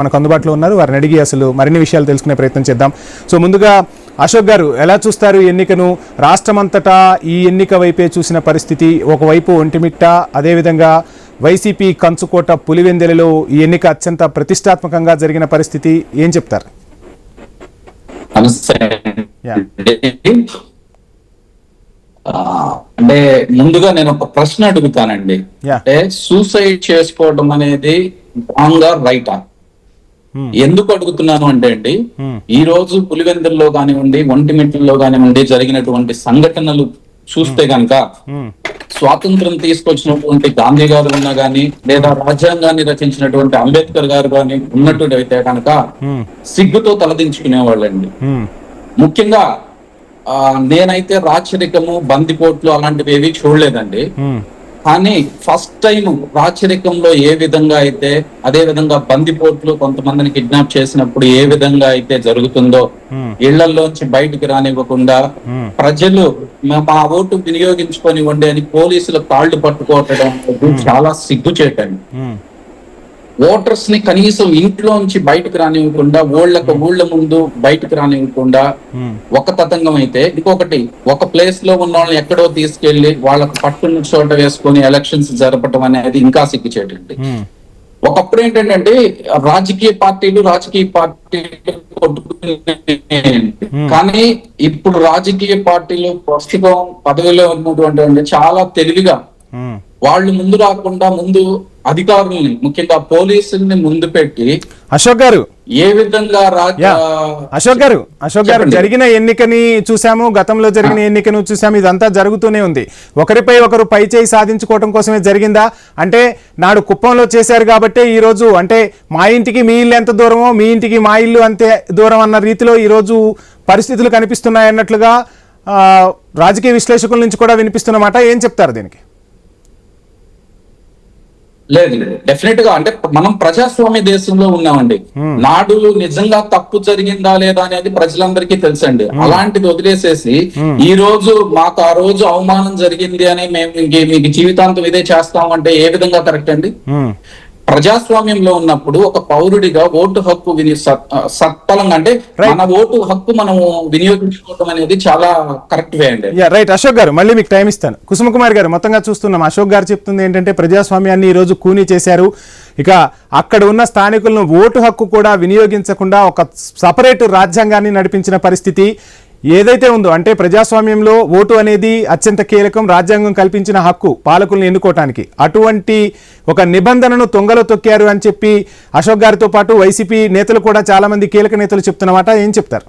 మనకు అందుబాటులో ఉన్నారు. వారిని అడిగి అసలు మరిన్ని విషయాలు తెలుసుకునే ప్రయత్నం చేద్దాం. సో ముందుగా అశోక్ గారు, ఎలా చూస్తారు ఎన్నికను? రాష్ట్రమంతటా ఈ ఎన్నిక వైపే చూసిన పరిస్థితి. ఒకవైపు ఒంటిమిట్ట, అదేవిధంగా వైసీపీ కంచుకోట పులివెందెలలో ఈ ఎన్నిక అత్యంత ప్రతిష్టాత్మకంగా జరిగిన పరిస్థితి. ఏం చెప్తారు? అంటే ముందుగా నేను ఒక ప్రశ్న అడుగుతానండి. అంటే సూసైడ్ చేసుకోవడం అనేది రాంగా రైటా? ఎందుకు అడుగుతున్నాను అంటే అండి, ఈ రోజు పులివెందుల్లో కానివ్వండి, ఒంటిమిట్టలో కానివ్వండి జరిగినటువంటి సంఘటనలు చూస్తే గనక స్వాతంత్రం తీసుకొచ్చినటువంటి గాంధీ గారు ఉన్నా గానీ, లేదా రాజ్యాంగాన్ని రచించినటువంటి అంబేద్కర్ గారు కానీ ఉన్నట్టు అయితే కనుక సిగ్గుతో తలదించుకునేవాళ్ళండి. ముఖ్యంగా నేనైతే రాచరికము, బందిపోట్లు అలాంటివి ఏవి చూడలేదండి. కానీ ఫస్ట్ టైం రాచరికంలో ఏ విధంగా అయితే, అదే విధంగా బందిపోట్లు కొంతమందిని కిడ్నాప్ చేసినప్పుడు ఏ విధంగా అయితే జరుగుతుందో, ఇళ్లలోంచి బయటకు రానివ్వకుండా ప్రజలు మా ఓటు వినియోగించుకోనివ్వండి అని పోలీసులు కాళ్ళు పట్టుకోవటం చాలా సిగ్గుచేటండి. ఓటర్స్ ని కనీసం ఇంట్లోంచి బయటకు రానివ్వకుండా, ఊళ్ళ ముందు బయటకు రానివ్వకుండా ఒక తతంగం అయితే, ఇంకొకటి ఒక ప్లేస్ లో ఉన్న వాళ్ళని ఎక్కడో తీసుకెళ్లి వాళ్ళకు పట్టున్న చోట వేసుకొని ఎలక్షన్స్ జరపడం అనేది ఇంకా సిగ్గుచేటండి. ఒకప్పుడు ఏంటంటే రాజకీయ పార్టీలు కానీ ఇప్పుడు రాజకీయ పార్టీలు ప్రస్తుతం పదవిలో ఉన్నటువంటి చాలా తెలివిగా వాళ్ళు ముందు రాకుండా ముందు అధికారుల్ని, ముఖ్యంగా పోలీసుల్ని ముందు పెట్టి అశోక్ గారు ఏ విధంగా అశోక్ గారు జరిగిన ఎన్నికని చూసాము, గతంలో జరిగిన ఎన్నికను చూసాము. ఇదంతా జరుగుతూనే ఉంది. ఒకరిపై ఒకరు పై చేయి సాధించుకోవడం కోసమే జరిగిందా? అంటే నాడు కుప్పంలో చేశారు కాబట్టి ఈ రోజు, అంటే మా ఇంటికి మీ ఇల్లు ఎంత దూరమో మీ ఇంటికి మా ఇల్లు అంతే దూరం అన్న రీతిలో ఈ రోజు పరిస్థితులు కనిపిస్తున్నాయి అన్నట్లుగా రాజకీయ విశ్లేషకుల నుంచి కూడా వినిపిస్తున్నమాట. ఏం చెప్తారు దీనికి? లేదు, డెఫినెట్ గా అంటే మనం ప్రజాస్వామ్య దేశంలో ఉన్నామండి. నాడు నిజంగా తప్పు జరిగిందా లేదా అనేది ప్రజలందరికీ తెలుసండి. అలాంటిది వదిలేసేసి ఈ రోజు మాకు ఆ రోజు అవమానం జరిగింది అని మేము మీకు జీవితాంతం ఇదే చేస్తామంటే ఏ విధంగా కరెక్ట్ అండి? ప్రజాస్వామ్యంలో ఉన్నప్పుడు ఒక పౌరుడిగా ఓటు హక్కు సత్ఫలంగా, అంటే మన ఓటు హక్కు మనము వినియోగించుకోవడం అనేది చాలా కరెక్ట్ వే అండి. రైట్ అశోక్ గారు, మళ్ళీ మీకు టైం ఇస్తాను. కుసుమ కుమార్ గారు, మొత్తంగా చూస్తున్నాం అశోక్ గారు చెప్తుంది ఏంటంటే ప్రజాస్వామ్యాన్ని ఈ రోజు కూనీ చేశారు. ఇక అక్కడ ఉన్న స్థానికులను ఓటు హక్కు కూడా వినియోగించకుండా ఒక సపరేట్ రాజ్యాంగాన్ని నడిపించిన పరిస్థితి ఏదైతే ఉందో, అంటే ప్రజాస్వామ్యంలో ఓటు అనేది అత్యంత కీలకం, రాజ్యాంగం కల్పించిన హక్కు పాలకులను ఎన్నుకోవటానికి. అటువంటి ఒక నిబంధనను తొంగలో తొక్కారు అని చెప్పి అశోక్ గారితో పాటు వైసీపీ నేతలు కూడా చాలా మంది కీలక నేతలు చెప్తున్నమాట. ఏం చెప్తారు?